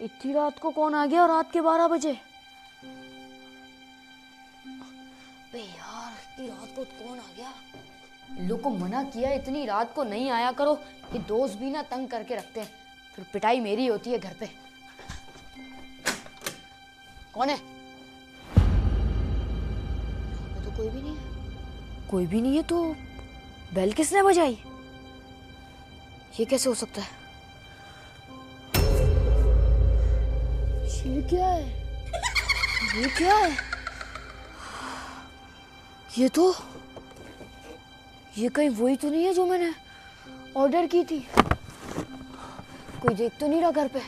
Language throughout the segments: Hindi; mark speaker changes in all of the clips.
Speaker 1: इतनी रात को कौन आ गया? रात के 12 बजे। बे यार, इतनी रात को कौन आ गया? इन लोग को मना किया इतनी रात को नहीं आया करो। ये दोस्त भी ना तंग करके रखते हैं, फिर पिटाई मेरी होती है घर पे। कौन है? यहाँ पे तो कोई भी नहीं है। कोई भी नहीं है तो बेल किसने बजाई? ये कैसे हो सकता है? ये क्या है? ये क्या है? ये कहीं वही तो नहीं है जो मैंने ऑर्डर की थी? कोई देख तो नहीं रहा घर पे?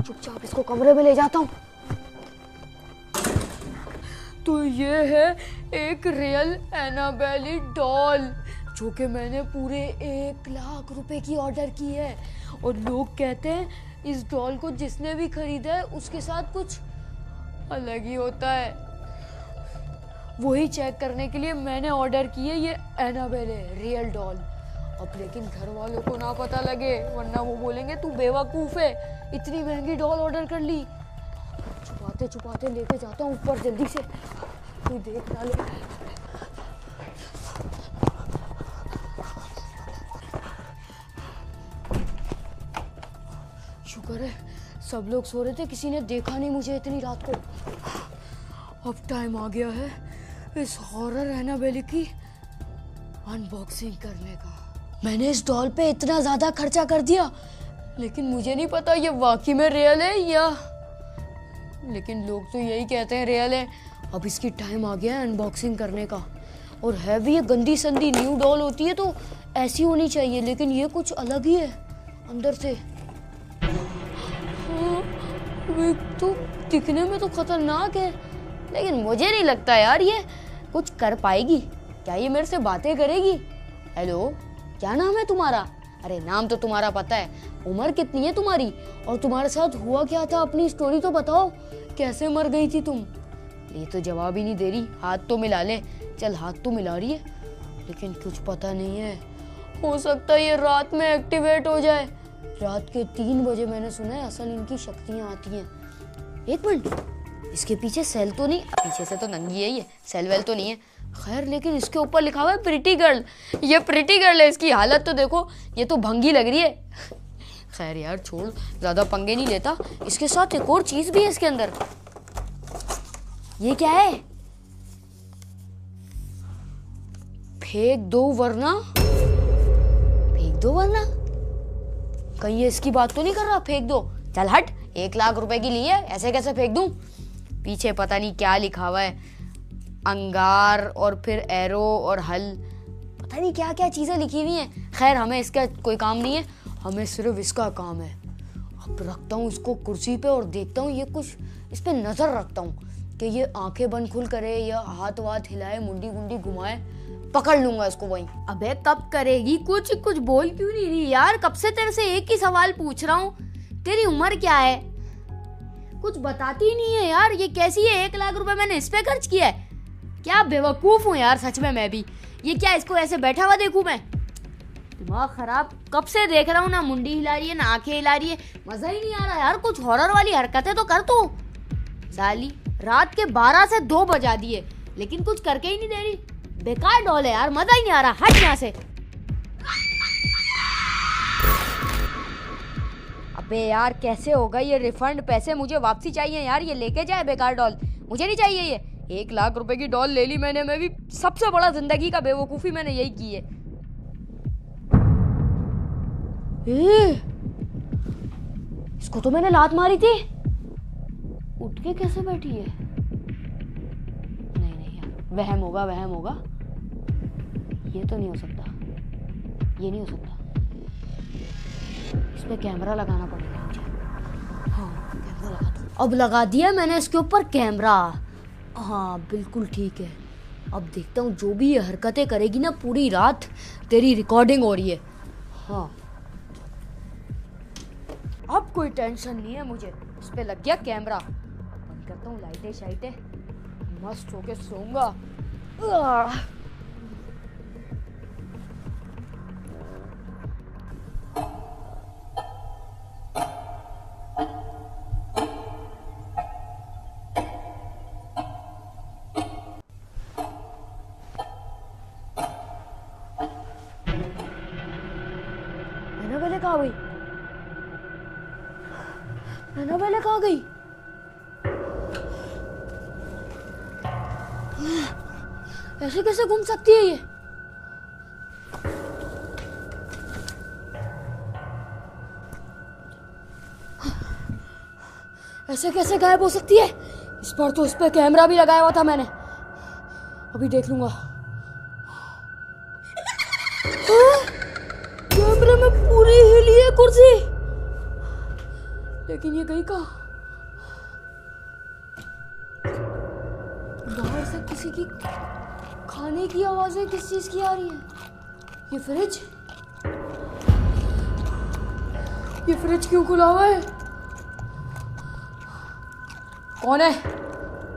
Speaker 1: चुपचाप इसको कमरे में ले जाता हूँ। तो ये है एक रियल एनाबेली डॉल जो कि मैंने पूरे 1 लाख रुपए की ऑर्डर की है। और लोग कहते हैं इस डॉल को जिसने भी खरीदा है उसके साथ कुछ अलग ही होता है। वही चेक करने के लिए मैंने ऑर्डर की है ये एनाबेल है, रियल डॉल। अब लेकिन घर वालों को ना पता लगे, वरना वो बोलेंगे तू बेवकूफ़ है, इतनी महंगी डॉल ऑर्डर कर ली। छुपाते छुपाते लेके जाता हूँ ऊपर जल्दी से, कोई देख ना ले। शुक्र है सब लोग सो रहे थे, किसी ने देखा नहीं मुझे इतनी रात को। अब टाइम आ गया है इस हॉरर एनाबेल की अनबॉक्सिंग करने का। मैंने इस डॉल पे इतना ज़्यादा खर्चा कर दिया, लेकिन मुझे नहीं पता ये वाकई में रियल है या, लेकिन लोग तो यही कहते हैं रियल है। अब इसकी टाइम आ गया है अनबॉक्सिंग करने का। और है भी ये गंदी संदी न्यू डॉल होती है तो ऐसी होनी चाहिए, लेकिन ये कुछ अलग ही है अंदर से। तो दिखने में तो खतरनाक है, लेकिन मुझे नहीं लगता यार ये कुछ कर पाएगी। क्या ये मेरे से बातें करेगी? हेलो, क्या नाम है तुम्हारा? अरे नाम तो तुम्हारा पता है, उम्र कितनी है तुम्हारी और तुम्हारे साथ हुआ क्या था? अपनी स्टोरी तो बताओ, कैसे मर गई थी तुम? ये तो जवाब ही नहीं दे रही। हाथ तो मिला ले। चल हाथ तो मिला रही है, लेकिन कुछ पता नहीं है। हो सकता है ये रात में एक्टिवेट हो जाए। रात के 3 बजे मैंने सुना है असल इनकी शक्तियाँ आती हैं। एक मिनट, इसके पीछे सेल तो नहीं? पीछे से तो नंगी है ये, सेल वेल तो नहीं है। खैर, लेकिन इसके ऊपर लिखा हुआ है प्रिटी गर्ल। ये प्रिटी गर्ल है, इसकी हालत तो देखो, ये तो भंगी लग रही है। खैर यार छोड़, ज्यादा पंगे नहीं लेता। इसके साथ एक और चीज भी है इसके अंदर। ये क्या है? फेंक दो वरना, फेंक दो वरना। कहीं ये इसकी बात तो नहीं कर रहा? फेंक दो, चल हट, 1 लाख रुपए की ली है, ऐसे कैसे फेंक दूं? पीछे पता नहीं क्या लिखा हुआ है, अंगार और फिर एरो और हल, पता नहीं क्या क्या चीजें लिखी हुई हैं। खैर हमें इसका कोई काम नहीं है, हमें सिर्फ इसका काम है। अब रखता हूँ इसको कुर्सी पे और देखता हूँ ये कुछ, इस पे नजर रखता हूँ कि ये आंखें बंद खुल करे या हाथ वाथ हिलाए, मुंडी गुंडी घुमाए, पकड़ लूंगा इसको वहीं।
Speaker 2: अबे कब करेगी? कुछ बोल क्यों नहीं रही यार? कब से तेरे से एक ही सवाल पूछ रहा हूँ, तेरी उम्र क्या है? कुछ बताती नहीं है यार। ये कैसी है? 1 लाख रुपए मैंने इस पे खर्च किया है। क्या बेवकूफ हूँ यार सच में मैं भी। ये क्या, इसको ऐसे बैठा हुआ देखूं मैं? दिमाग खराब, कब से देख रहा हूँ, ना मुंडी हिला रही है ना आंखें हिला रही है, मजा ही नहीं आ रहा यार। कुछ हॉरर वाली हरकतें तो कर तू। साली रात के 12 से 2 बजा दिए, लेकिन कुछ करके ही नहीं दे रही। बेकार डॉल है यार, मजा ही नहीं आ रहा। हट यहाँ से।
Speaker 1: अबे यार कैसे होगा ये रिफंड? पैसे मुझे वापसी चाहिए यार। ये लेके जाए बेकार डॉल, मुझे नहीं चाहिए ये। 1 लाख रुपए की डॉल ले ली मैंने, मैं भी सबसे बड़ा जिंदगी का बेवकूफी मैंने यही की है। इसको तो मैंने लात मारी थी, उठ के कैसे बैठी है? नहीं यार, वहम होगा। ये तो नहीं हो सकता, ये नहीं हो सकता। इस पे कैमरा लगाना पड़ेगा मुझे। हाँ कैमरा लगा दो। अब लगा दिया मैंने इसके ऊपर कैमरा। हाँ बिल्कुल ठीक है। अब देखता हूँ जो भी ये हरकतें करेगी ना, पूरी रात तेरी रिकॉर्डिंग हो रही है। हाँ अब कोई टेंशन नहीं है मुझे, इस पे लग गया कैमरा। बंद करता हूँ लाइटें शाइटें, मस्त होके सोऊंगा। कहाँ गई? एनाबेला कहाँ गई? ऐसे कैसे घूम सकती है ये? ऐसे कैसे गायब हो सकती है? इस पर तो इस पे कैमरा भी लगाया हुआ था मैंने, अभी देख लूंगा। कैमरे में पूरी हिली है कुर्सी, लेकिन ये गई कहाँ? बाहर से किसी की खाने की आवाजें किस चीज की आ रही है? ये फ्रिज क्यों खुला हुआ है? कौन है?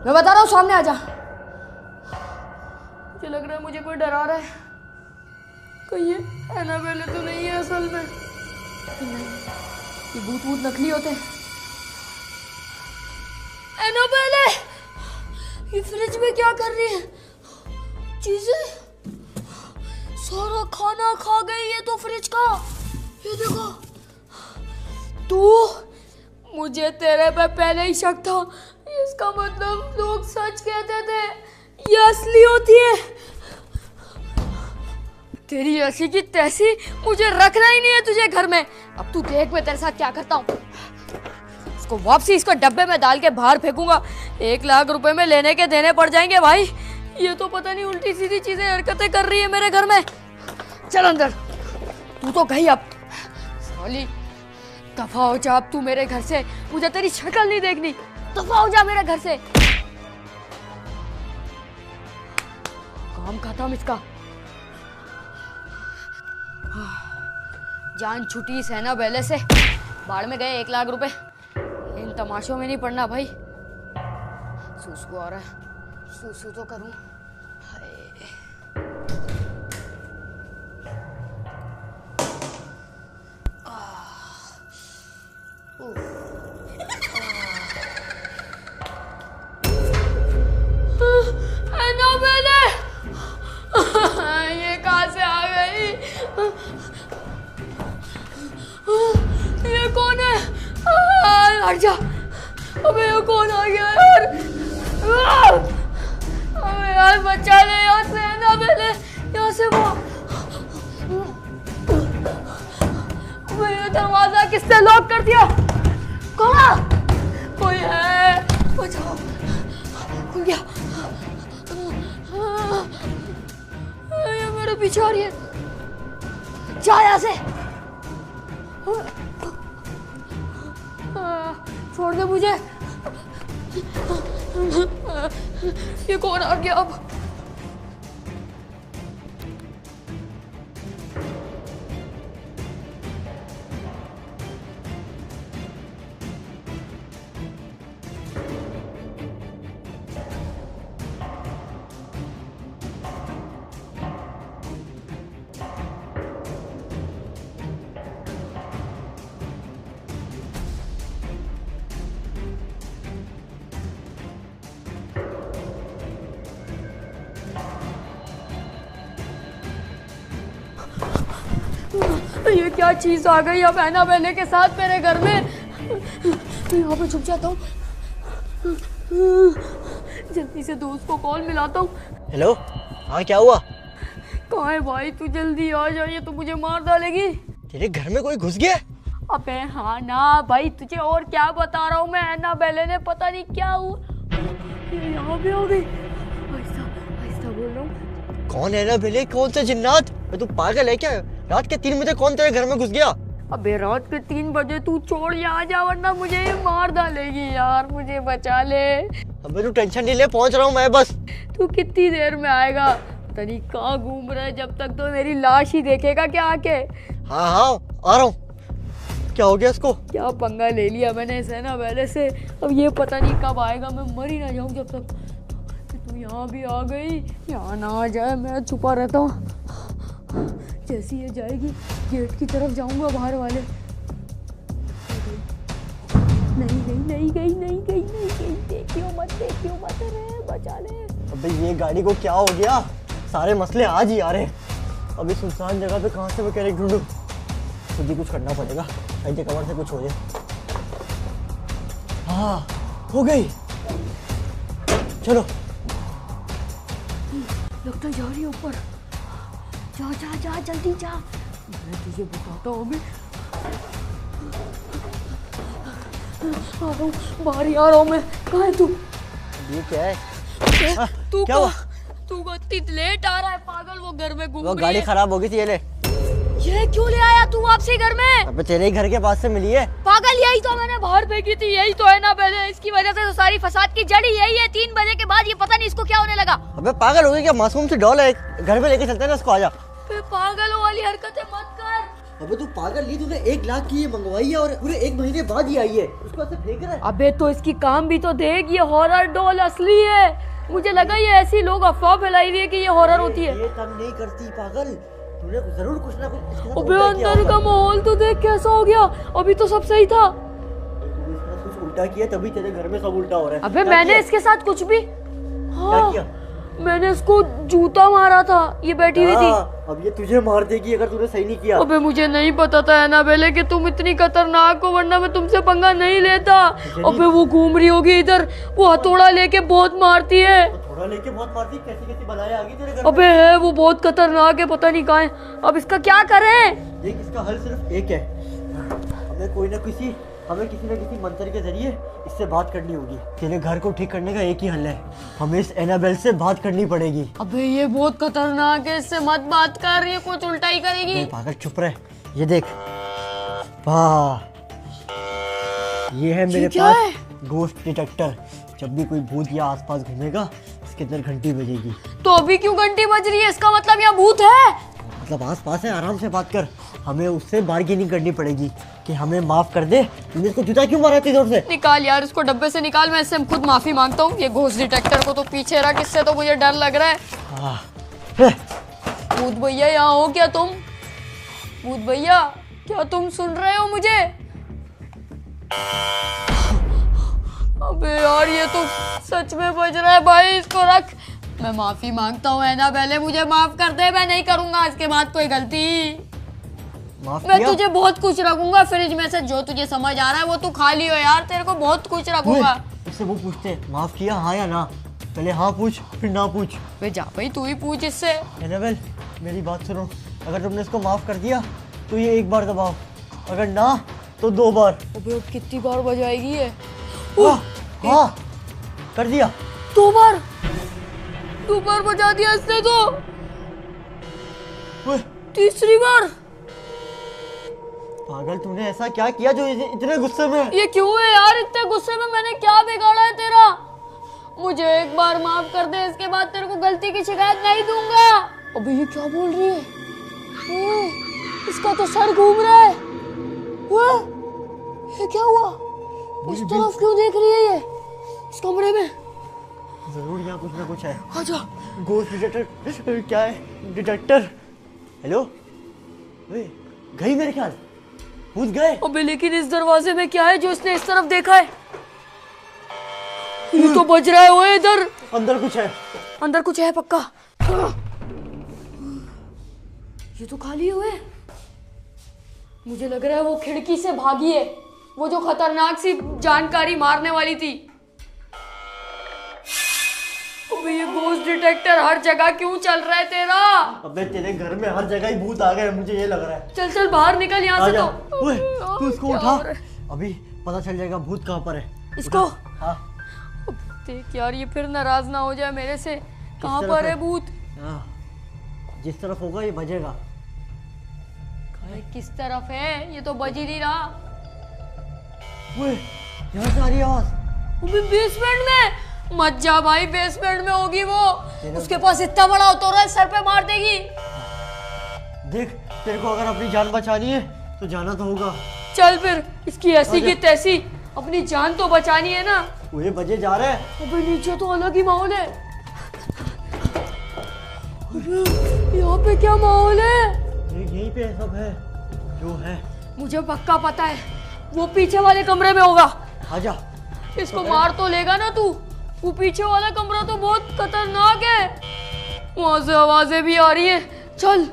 Speaker 1: मैं बता रहा हूँ, सामने आ जा। मुझे लग रहा है मुझे कोई डरा रहा है। कहीं ये एनाबेला तो नहीं है असल में? नहीं, ये भूत नकली होते हैं। एनाबेला, ये फ्रिज में क्या कर रही है? चीजें सारा खाना खा गई है तो फ्रिज का। ये देखो, तू, मुझे तेरे पे पहले ही शक था। इसका मतलब लोग सच कहते थे, ये असली होती है। तेरी ऐसी की तैसी, मुझे रखना ही नहीं है तुझे घर में। अब तू देख मैं तेरे साथ क्या करता हूँ। इसको वापसी इसको डब्बे में डाल के बाहर फेंकूंगा। 1 लाख रुपए में लेने के देने पड़ जाएंगे भाई। ये तो पता नहीं उल्टी सीधी चीजें हरकतें कर रही है मेरे घर में। चल अंदर, तू तो गई अब। साली दफा हो जा अब तू मेरे घर से, मुझे तेरी शक्ल नहीं देखनी। दफा हो जा मेरे घर से। काम खत्म इसका। जान छुटी इस एनाबेला से। बाढ़ में गए 1 लाख रुपए। इन तमाशों में नहीं पड़ना भाई। सूसू आ रहा है, सूसू तो करूं। एनाबेला, ये कहाँ से आ गई? ये कौन है? हट जा। अबे ये कौन आ गया यार? अबे यार बचा ले यहाँ से एनाबेला, यहाँ से वो। अबे ये दरवाजा किसने लॉक कर दिया? कौन? कोई है? बचाओ। खुल गया। ये मेरे पीछे आ रही है। जा यहाँ से। छोड़ दे मुझे। ये कौन आ गया अब? ये क्या चीज आ गई अब एनाबेला के साथ मेरे घर में? यहाँ पे छुप जाता हूँ। जल्दी से दोस्त को कॉल मिलाता हूँ।
Speaker 3: हेलो, हाँ क्या हुआ?
Speaker 1: कहाँ है भाई? तू जल्दी आ जा, ये तो मुझे मार डालेगी।
Speaker 3: तेरे घर में कोई घुस गया?
Speaker 1: अबे हाँ ना भाई, तुझे और क्या बता रहा हूँ मैं। एनाबेला ने पता नहीं क्या हुआ, ये यहाँ पे हो गई। आहिस्ता आहिस्ता बोल रहा हूँ।
Speaker 3: कौन है एनाबेला? कौन सा जिन्नात? तू पागल है क्या? रात के 3 बजे कौन तेरे घर में घुस गया?
Speaker 1: अबे रात के 3 बजे तू छोड़ यहाँ जा, वरना मुझे ये मार डालेगी यार। मुझे बचा ले।
Speaker 3: अबे तू टेंशन नहीं ले, पहुंच रहा हूँ मैं बस।
Speaker 1: तू कितनी देर में आएगा? पता नहीं कहाँ घूम रहा है, जब तक तो मेरी लाश ही देखेगा क्या आके।
Speaker 3: हाँ हाँ आ रहा हूँ। क्या हो गया इसको?
Speaker 1: क्या पंगा ले लिया मैंने इस एनाबेला से। अब ये पता नहीं कब आएगा, मैं मर ही ना जाऊँ जब तक। तू यहाँ भी आ गई, यहाँ ना आ जाए, मैं छुपा रहता हूँ। जैसी ये जाएगी गेट की तरफ जाऊंगा बाहर वाले। नहीं गई। देखियो मत रे, बचा ले।
Speaker 3: अबे ये गाड़ी को क्या हो गया? सारे मसले आज ही आ रहे हैं। अभी सुनसान जगह पे कहाँ से मैं कैरेट ढूंढूं? खुद ही कुछ करना पड़ेगा, कहीं से कमर से कुछ हो जाए। हाँ हो गई, चलो।
Speaker 2: लगता जा रही है ऊपर। जा जा जा जल्दी जा, मैं तुझे बताता हूँ अभी। आ रहा हूँ, बाहर ही आ रहा हूँ मैं। कहाँ है तू?
Speaker 3: ये क्या है?
Speaker 2: तू
Speaker 3: क्या हुआ?
Speaker 2: तू इतनी लेट आ रहा है पागल, वो घर में घूम
Speaker 3: वो
Speaker 2: रही
Speaker 3: गाड़ी
Speaker 2: है।
Speaker 3: खराब हो गई थी, ये ले।
Speaker 2: ये क्यों ले आया तू वापसी घर में?
Speaker 3: अबे तेरे ही घर के पास से मिली है।
Speaker 2: पागल, यही तो मैंने बाहर फेंकी थी, यही तो है ना। पहले इसकी वजह से तो सारी फसाद की जड़ ही यही है। 3 बजे के बाद ये पता नहीं इसको क्या होने लगा।
Speaker 3: अबे पागल हो गई क्या? मासूम सी डॉल है, घर में लेके चलते हैं ना उसको, आजा।
Speaker 2: पागलों वाली हरकतें मत कर।
Speaker 3: अबे तू पागल नहीं, तूने 1 लाख की ये मंगवाई है और पूरे 1 महीने बाद ही आई है, उसको ऐसे फेंक रहा है।
Speaker 2: अबे तो इसकी काम भी तो देख, ये हॉरर डॉल असली है। मुझे लगा ये ऐसी लोग अफवाह फैलाई हुई है कि ये हॉरर होती है।
Speaker 3: ये तंग नहीं करती पागल, तूने जरूर कुछ ना कुछ इसके साथ
Speaker 2: अबे
Speaker 3: उल्टा किया
Speaker 2: अंदर
Speaker 3: होगा।
Speaker 2: का माहौल तो देख कैसा हो गया, अभी तो सब सही था।
Speaker 3: तूने इसके साथ कुछ उल्टा किया तभी तेरे घर में सब उल्टा हो रहा है।
Speaker 2: अबे
Speaker 3: क्या
Speaker 2: मैंने
Speaker 3: किया?
Speaker 2: इसके साथ कुछ भी,
Speaker 3: क्या
Speaker 2: हाँ
Speaker 3: किया?
Speaker 2: मैंने इसको जूता मारा था, ये बैठी हुई थी।
Speaker 3: हाँ, अब ये तुझे मार देगी अगर तूने सही नहीं किया।
Speaker 2: अबे मुझे नहीं पता था एनाबेले कि तुम इतनी खतरनाक हो, वरना मैं तुमसे पंगा नहीं लेता। अबे वो घूम रही होगी इधर, वो हथौड़ा लेके बहुत मारती है।
Speaker 3: थोड़ा लेके बहुत मारती, कैसी कैसी बलाएं आ गई तेरे घर
Speaker 2: अबे है वो बहुत खतरनाक है, पता नहीं कहाँ है। अब इसका क्या करें?
Speaker 3: में। देख इसका हल सिर्फ एक है, हमें किसी न किसी मंत्र के जरिए इससे बात करनी होगी। तेरे घर को ठीक करने का एक ही हल है, हमें इस एनाबेल से बात करनी पड़ेगी।
Speaker 2: अबे ये बहुत खतरनाक है, इससे मत बात कर, ये कुछ उल्टा ही करेगी।
Speaker 3: नहीं पागल चुप रहे, ये देख, वाह ये है मेरे
Speaker 2: क्या है?
Speaker 3: पास गोस्ट डिटेक्टर। जब भी कोई भूत या आसपास घूमेगा इसके अंदर घंटी बजेगी।
Speaker 2: तो अभी क्यों घंटी बज रही है? इसका मतलब यहाँ भूत है।
Speaker 3: मतलब आसपास है, आराम से बात कर, हमें उससे बार्गेनिंग करनी पड़ेगी कि हमें माफ कर दे। तूने इसको जूता क्यों मारा इतनी जोर से?
Speaker 2: निकाल यार इसको डब्बे से निकाल, मैं इससे खुद माफी मांगता हूँ। ये घोस्ट डिटेक्टर को तो पीछे रख, इससे तो मुझे डर लग रहा है।
Speaker 3: है।
Speaker 2: भूत भैया यहाँ हो क्या तुम? भूत भैया क्या तुम सुन रहे हो मुझे? अबे यार ये तो सच में बज रहा है भाई, इसको रख। मैं माफी मांगता हूँ एनाबेले, मुझे माफ कर दे, मैं नहीं करूंगा इसके बाद कोई गलती।
Speaker 3: माफ
Speaker 2: मैं
Speaker 3: किया?
Speaker 2: तुझे बहुत कुछ रखूंगा फ्रिज में से, जो तुझे समझ आ रहा है वो तू खा लियो यार, तेरे को बहुत कुछ रखूंगा।
Speaker 3: इससे वो पूछते हैं माफ किया हाँ या ना, पहले हाँ पूछ फिर ना पूछ।
Speaker 2: वे जा भाई तू ही पूछ इससे।
Speaker 3: एनाबेल मेरी बात सुनो, अगर तुमने इसको माफ कर दिया तो ये 1 बार दबाओ, अगर ना तो 2 बार।
Speaker 2: अबे अब कितनी बार बजाएगी ये?
Speaker 3: हाँ कर दिया।
Speaker 2: 2 बार? 2 बार बजा दिया इसने तो।
Speaker 3: ओए,
Speaker 2: 3री बार?
Speaker 3: पागल तूने ऐसा क्या किया जो इतने गुस्से में है?
Speaker 2: ये क्यों है यार इतने गुस्से में? मैंने क्या बिगाड़ा है तेरा? मुझे 1 बार माफ कर दे, इसके बाद तेरे को गलती की शिकायत नहीं दूंगा। अबे ये क्या बोल रही है? इसका तो सर घूम रहा है। ये क्या हुआ? इस तरफ क्यों देख रही है ये? इस कमरे में
Speaker 3: जरूर यहाँ कुछ ना कुछ है।
Speaker 2: आजा।
Speaker 3: गोस्ट डिटेक्टर क्या है? डिटेक्टर। हेलो, गई मेरे ख्याल, भूत गए।
Speaker 2: अबे लेकिन इस दरवाजे में क्या है जो इसने इस तरफ देखा है? ये तो बज रहा है। ओए इधर
Speaker 3: अंदर कुछ है।
Speaker 2: अंदर कुछ है पक्का। ये तो खाली हुए। मुझे लग रहा है वो खिड़की से भागी है, वो जो खतरनाक सी जानकारी मारने वाली थी। अबे ये गोस्ट डिटेक्टर हर जगह क्यों चल रहा है तेरा?
Speaker 3: अबे तेरे घर में हर जगह ही भूत आ गए, मुझे ये लग रहा है।
Speaker 2: चल चल बाहर निकल यहाँ से।
Speaker 3: आजा।
Speaker 2: तो
Speaker 3: ओए, तू इसको
Speaker 2: क्या
Speaker 3: उठा,
Speaker 2: हो रहा है?
Speaker 3: अभी पता चल जाएगा भूत कहाँ पर है।
Speaker 2: इसको
Speaker 3: हाँ
Speaker 2: देख यार, ये फिर नाराज ना हो जाए मेरे से। कहाँ
Speaker 3: तरफ
Speaker 2: पर
Speaker 3: है?
Speaker 2: है भूत?
Speaker 3: हाँ, जिस तरफ होगा ये बजेगा।
Speaker 2: अरे किस तरफ है? ये तो बज ही नहीं रहा।
Speaker 3: ओए, यहाँ से आ रही है आवाज।
Speaker 2: अबे बेसमेंट में मत जा भाई, बेसमेंट में होगी वो। उसके पास इतना बड़ा हथौड़ा है, सर पे मार देगी।
Speaker 3: देख, तेरे को अगर अपनी जान बचानी है तो जाना तो होगा।
Speaker 2: चल फिर, इसकी ऐसी की तैसी अपनी जान तो बचानी है ना।
Speaker 3: पूरे बजे जा रहे हैं।
Speaker 2: अबे नीचे तो अलग ही माहौल है। अबे यहाँ पे क्या माहौल है?
Speaker 3: यहीं पे सब है जो है।
Speaker 2: मुझे पक्का पता है, वो पीछे वाले कमरे में होगा।
Speaker 3: आजा।
Speaker 2: इसको मार तो लेगा ना तू? वो पीछे वाला कमरा तो बहुत खतरनाक है, वहां से आवाजें भी आ रही है। चल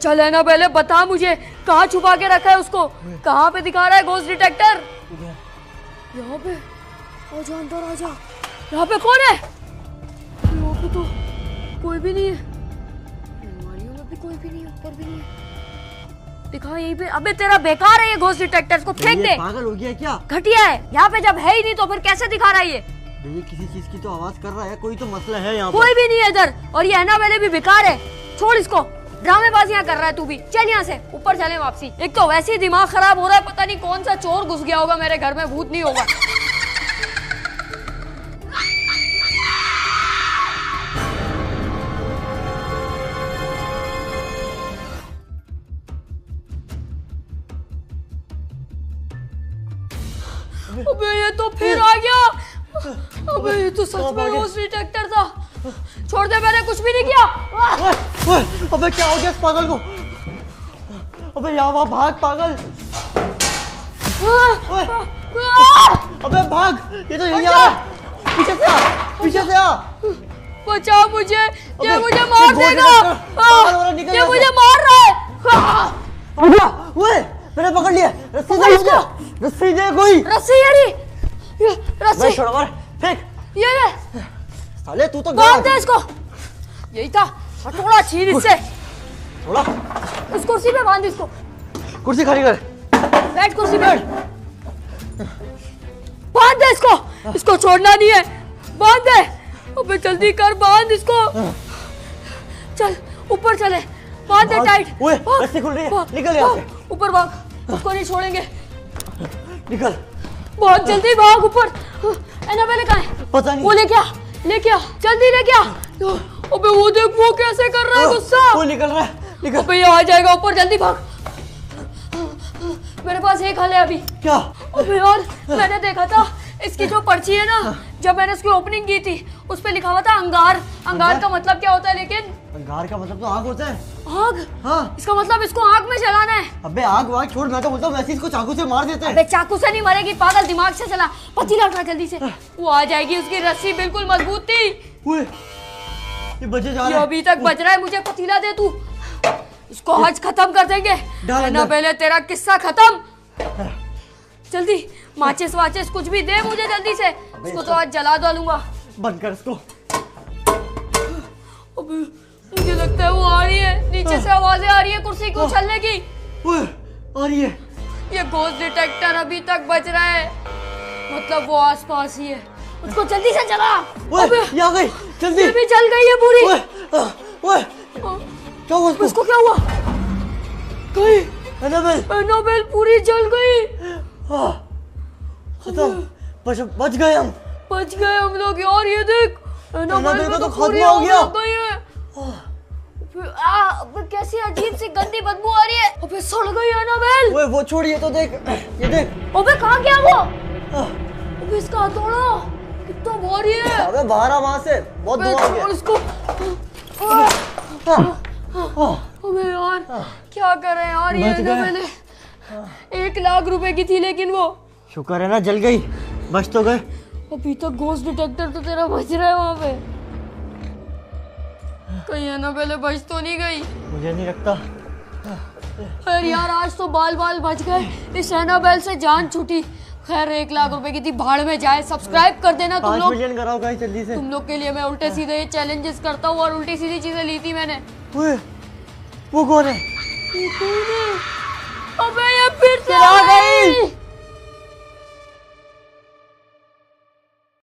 Speaker 2: चल एनाबेले, बता मुझे
Speaker 1: कहाँ छुपा के रखा है उसको? कहाँ पे दिखा रहा है घोस्ट डिटेक्टर? यहाँ पे। आजा अंदर आजा। यहाँ पे कौन है? यहाँ पे तो कोई भी नहीं है। अलमारियों में भी कोई भी नहीं है, ऊपर भी नहीं है। दिखा यहीं पे। अबे तेरा बेकार है ये घोस्ट डिटेक्टर, इसको फेंक दे।
Speaker 3: पागल हो गया है क्या?
Speaker 1: घटिया है। यहाँ पे जब है ही नहीं तो फिर कैसे दिखा रहा है ये?
Speaker 3: ये किसी चीज की तो आवाज कर रहा है, कोई तो मसला है यहाँ
Speaker 1: कोई भी नहीं है इधर। और ये एनाबेल भी बेकार है, छोड़ इसको। ड्रामेबाजियां कर रहा है तू भी। चल यहाँ से, ऊपर चले वापसी। एक तो वैसे ही दिमाग खराब हो रहा है, पता नहीं कौन सा चोर घुस गया होगा मेरे घर में, भूत नहीं होगा। अबे ये तो फिर आ गया। अबे ये तो सच में घोस्ट डिटेक्टर था। छोड़ दे, मैंने कुछ भी नहीं किया।
Speaker 3: अबे क्या हो गया इस पागल को? अबे यहाँ वहाँ भाग पागल। अबे भाग, ये तो यही आ रहा है। पीछे से आ, पीछे से आ।
Speaker 1: बचाओ मुझे, ये मुझे मार देगा। ये मुझे मार रहा है।
Speaker 3: ओए मैंने पकड़ लिया। रस्सी दे मुझे, रस्सी दे कोई।
Speaker 1: रस्सी यारी, ये रस्सी।
Speaker 3: छोड़ मार, फेंक।
Speaker 1: ये ले
Speaker 3: साले तू तो
Speaker 1: बांध दे इसको। यही था, हथौड़ा छीन इससे।
Speaker 3: थोड़ा
Speaker 1: इस कुर्सी पे बांध इसको।
Speaker 3: कुर्सी खाली कर।
Speaker 1: बैठ कुर्सी पे। बांध दे इसको, इसको छोड़ना नहीं है। बांध दे। अबे जल्दी कर, बांध इसको। चल ऊपर चले, बांध दे टाइट।
Speaker 3: ओए रस्सी खुल रही है, निकल यहाँ से।
Speaker 1: ऊपर भाग, उसको नहीं छोड़ेंगे।
Speaker 3: निकल,
Speaker 1: बहुत जल्दी भाग ऊपर। एनाबेल कहाँ है?
Speaker 3: पता नहीं।
Speaker 1: वो लेके आ, लेके आ, जल्दी लेके आ। अबे वो देख, वो कैसे कर रहा है गुस्सा।
Speaker 3: वो निकल रहा है, निकल।
Speaker 1: अबे ये आ जाएगा ऊपर, जल्दी भाग। मेरे पास एक हल है अभी।
Speaker 3: क्या?
Speaker 1: अबे यार, मैंने देखा था इसकी जो पर्ची है ना, जब मैंने इसकी ओपनिंग की थी उस पे लिखा हुआ था अंगार। अंगार का मतलब क्या होता है लेकिन?
Speaker 3: अंगार का मतलब तो आग होता है।
Speaker 1: आग?
Speaker 3: हाँ।
Speaker 1: इसका मतलब इसको आग में जलाना है।
Speaker 3: अबे आग वाग छोड़, मैं तो बोलता हूँ वैसे इसको चाकू से मार देते हैं।
Speaker 1: अबे चाकू से नहीं मरेगी पागल, दिमाग से चला। पतीला उठा जल्दी से, वो आ जाएगी। उसकी रस्सी बिल्कुल मजबूत थी।
Speaker 3: ओए ये बचे जा
Speaker 1: ये
Speaker 3: रहा है।
Speaker 1: अभी तक बज रहा है, मुझे पतीला दे तू। इसको आज खत्म कर देंगे।
Speaker 3: डाल
Speaker 1: ना
Speaker 3: अंदर।
Speaker 1: पहले तेरा किस्सा खत्म। जल्दी माचिस वाचिस कुछ भी दे मुझे जल्दी से। इसको तो आज जला डालूंगा।
Speaker 3: बंद कर इसको।
Speaker 1: अबे मुझे लगता है वो आ रही है, नीचे से आवाजें आ रही है कुर्सी को उछलने की।
Speaker 3: ओए आ रही है।
Speaker 1: ये घोस्ट डिटेक्टर अभी तक बज रहा है, मतलब वो आसपास ही है। उसको जल्दी से जला।
Speaker 3: ओए ये आ गई, जल्दी।
Speaker 1: ये भी जल गई है पूरी।
Speaker 3: ओए क्या हुआ इसको?
Speaker 1: इसको क्या हुआ? गई
Speaker 3: एनाबेल।
Speaker 1: एनाबेल पूरी जल गई।
Speaker 3: खत्म, बच गए हम।
Speaker 1: बच गए हम लोग यार। ये देख,
Speaker 3: एनाबेल का तो खात्मा हो गया।
Speaker 1: अबे कैसी अजीब सी गंदी बदबू आ रही है। अबे सड़ गई एनाबेल।
Speaker 3: ओए वो छोड़, ये तो देख, ये देख।
Speaker 1: अबे कहाँ गया वो? अबे इसका हथौड़ा कितना भारी है।
Speaker 3: अबे बाहर आ वहां से, बहुत
Speaker 1: अबे
Speaker 3: धुआं आ गया।
Speaker 1: छोड़ इसको। अबे यार क्या कर रहे हैं यार ये
Speaker 3: बच गए।
Speaker 1: एनाबेल। 1 लाख रुपए की थी लेकिन वो।
Speaker 3: शुक्र है ना जल गई, बच तो गए।
Speaker 1: अभी तक घोस्ट डिटेक्टर तो तेरा बज रहा है वहां पे। कहीं एनाबेल बच तो नहीं गई?
Speaker 3: मुझे नहीं लगता।
Speaker 1: अरे यार आज तो बाल बाल बच गए। इस एनाबेल से जान छूटी। खैर 1 लाख रुपए की थी, भाड़ में जाए। सब्सक्राइब कर देना तुम
Speaker 3: 5
Speaker 1: लोग।
Speaker 3: मिलियन कराओ गाइस जल्दी से।
Speaker 1: तुम लोग के लिए मैं उल्टे सीधे चैलेंजेस करता हूँ और उल्टी सीधी चीजें ली थी मैंने।
Speaker 3: ओए वो कौन है?
Speaker 1: ये कौन है? अबे ये फिर से
Speaker 3: आ
Speaker 1: आ
Speaker 3: गई।
Speaker 1: गई।